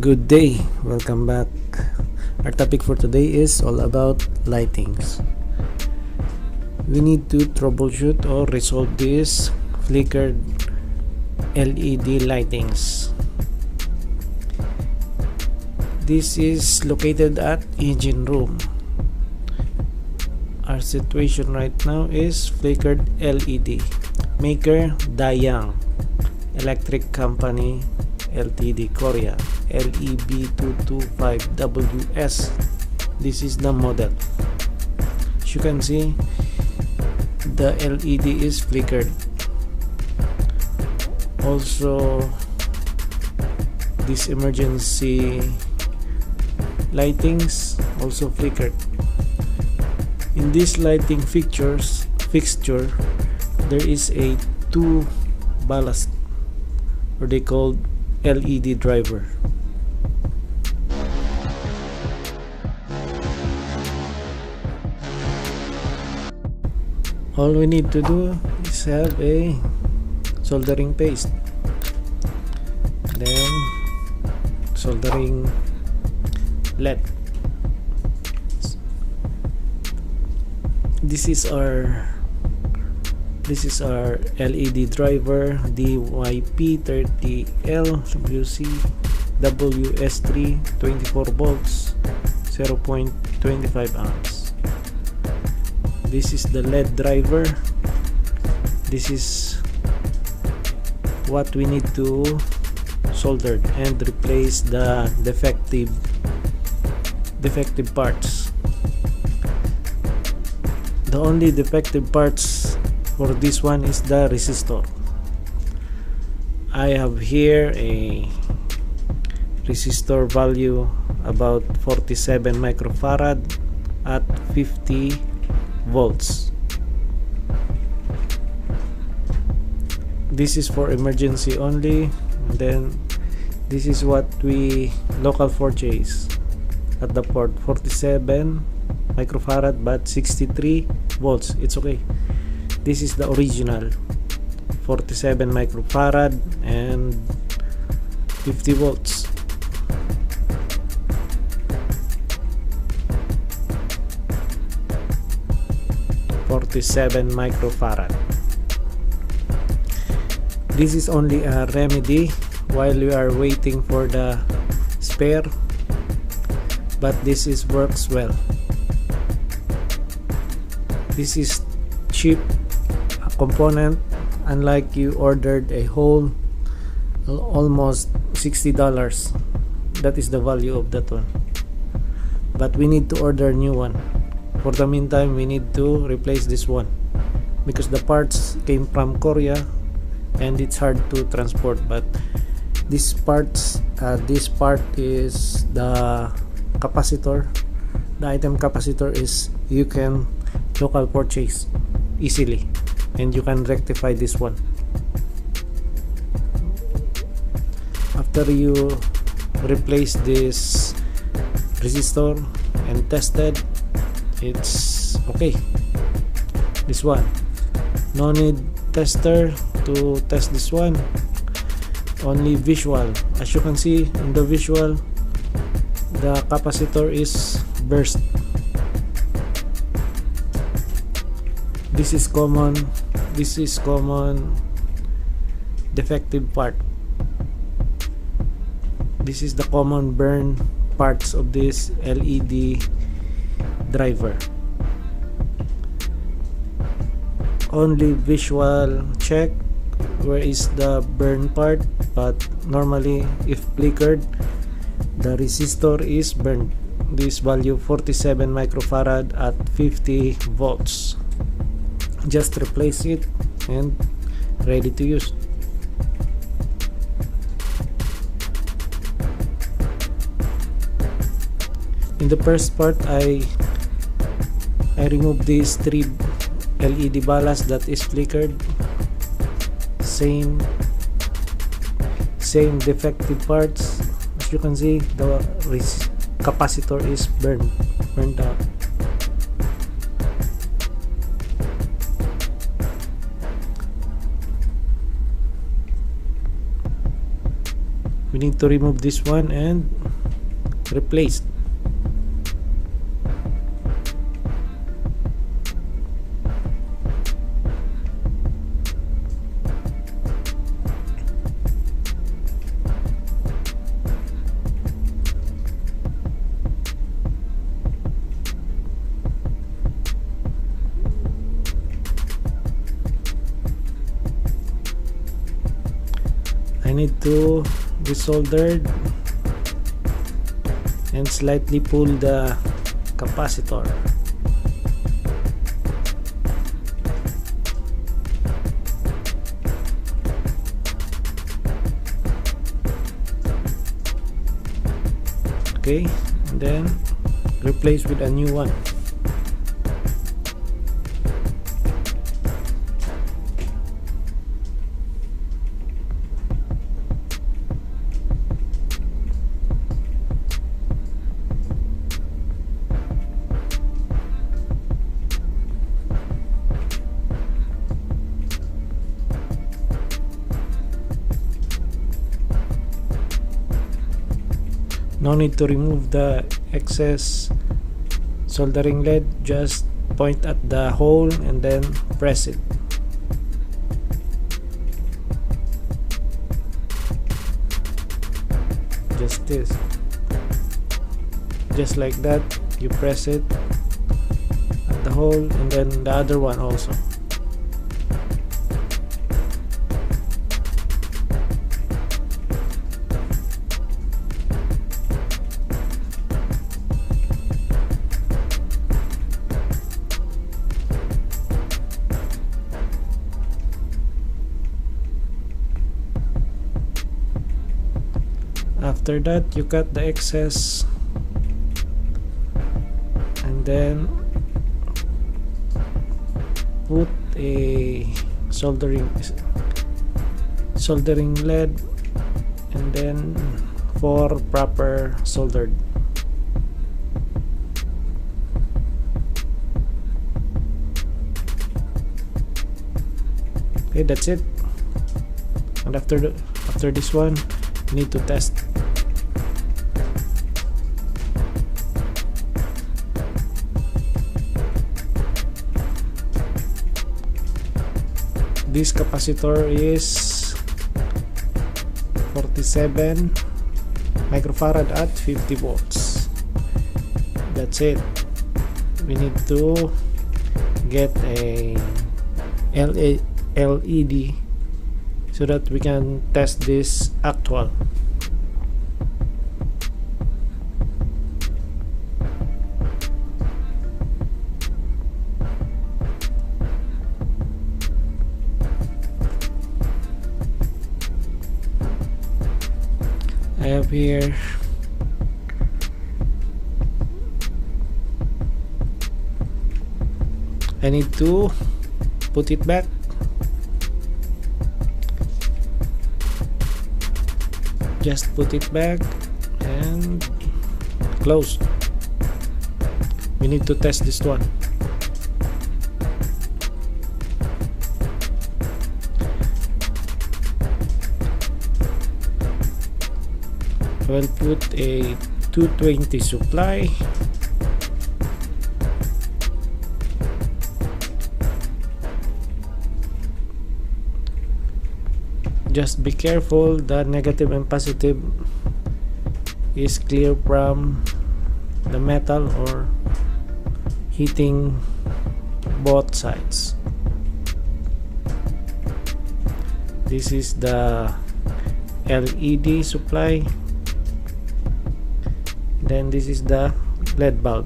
Good day, welcome back. Our topic for today is all about lightings. We need to troubleshoot or resolve this flickered LED lightings. This is located at Engine Room. Our situation right now is flickered LED. Maker Daeyang, Electric Company Ltd, Korea, LEB225WS. This is the model. As you can see, the LED is flickered. Also, this emergency lightings also flickered. In this lighting fixture, there is a two ballast, or they called LED driver. All we need to do is have a soldering paste, then soldering LED. This is our LED driver DYP30LWC WS3 24 volts 0.25 amps. This is the LED driver. This is what we need to solder and replace the defective parts. The only defective parts for this one is the resistor. I have here a resistor value about 47 microfarad at 50 volts. This is for emergency only. And then this is what we local purchase at the port, 47 microfarad but 63 volts. It's okay. This is the original 47 microfarad and 50 volts. microfarad. This is only a remedy while we are waiting for the spare, but this works well. This is cheap component, unlike you ordered a whole almost $60. That is the value of that one, but we need to order a new one. For the meantime, we need to replace this one because the parts came from Korea and it's hard to transport. But this part is the capacitor. The item capacitor is you can local purchase easily, and you can rectify this one. After you replace this resistor and tested, it's okay. This one, no need tester to test this one, only visual. As you can see in the visual, the capacitor is burst. This is common defective part. This is the common burn parts of this LED driver. Only visual check where is the burn part, but normally if flickered, the resistor is burned. This value 47 microfarad at 50 volts. Just replace it and ready to use. In the first part, I removed these three LED ballast that is flickered. Same defective parts. As you can see, the capacitor is burned out. We need to remove this one and replace. I need to desolder and slightly pull the capacitor. Okay, and then replace with a new one. No need to remove the excess soldering lead, just point at the hole and then press it. Just this. Just like that, you press it at the hole and then the other one also. After that, you cut the excess and then put a soldering lead and then for proper soldered. Okay, that's it. And after this one, you need to test. This capacitor is 47 microfarad at 50 volts. That's it. We need to get a LED so that we can test this actual. I have here I need to put it back. Just put it back and close. We need to test this one. I will put a 220 supply. Just be careful, the negative and positive is clear from the metal or hitting both sides. This is the LED supply, then this is the LED bulb.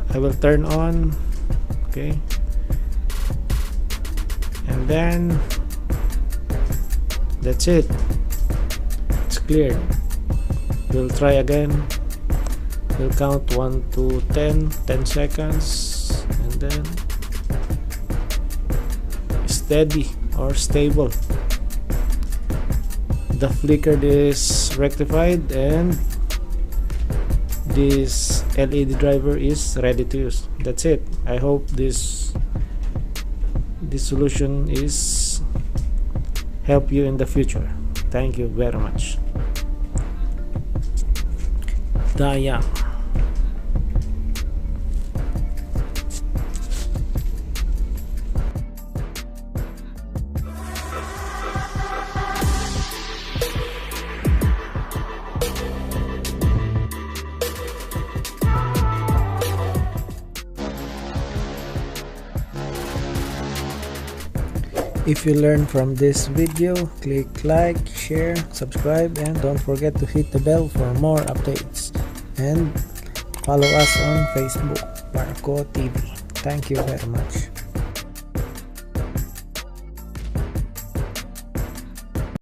I will turn on, okay, and then that's it, it's cleared. We'll try again. We'll count 1 to 10 seconds, and then steady or stable. The flickered is rectified and this LED driver is ready to use. That's it. I hope this solution is help you in the future. Thank you very much. Daeyang. If you learned from this video, click like, share, subscribe, and don't forget to hit the bell for more updates. And follow us on Facebook, Marco TV. Thank you very much.